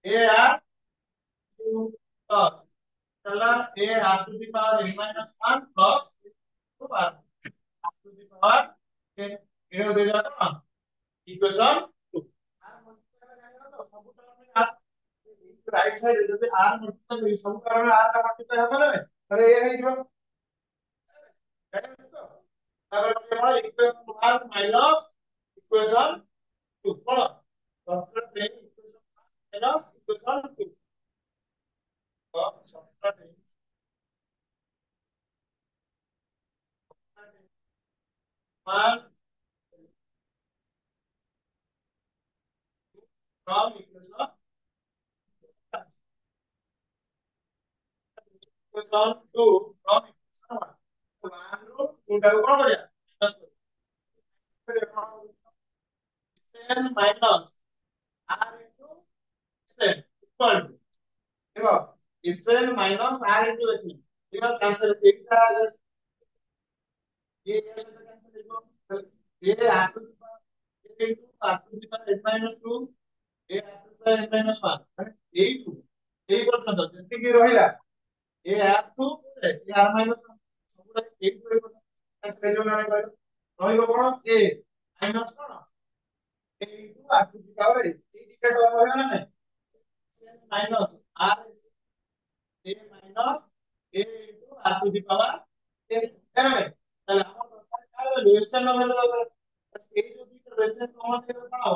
a r to plus चला a r to the power n minus 1 plus to r to the power n ये हो जाएगा ना equation 2 r multiply जाएगा तो सब टर्म में r राइट साइड जब r मल्टीप्लाई सब टर्म में r का मल्टीप्लाई होगा ना अरे ये है जो अगर केवल इक्वेशन 1 माइनस इक्वेशन 2 कोण software train equation minus equation 2 तो software train one from equation equation 2 from equation 1 तो 1 रो 2 टाको कोण करिया माइनस करिया n minus r into n equal to देखो Sn minus r into Sn ये कैंसिल एक का ये कैसे कैंसिल देखो ये r to the power a into r to the power n minus 2 a r to the power n minus 1 এইটু এই পর্যন্ত যেତିকি রহিলা a r to a r minus 1 ସବୁটা এইটু এই পর্যন্ত कैंसिल ହେଇଯିବ ନା ନାଇଁ କହିଲ ରହିବ କଣ a minus କଣ a into r to the power a এই ଦିଟା ଟର୍ମ ରହିବ ନା ନାଇଁ minus r a minus a into r to the power n है ना नहीं তাহলে আমার দরকার কার ভ্যালু এর ভ্যালু দরকার এই যদি ভ্যালু কমন থেকে করা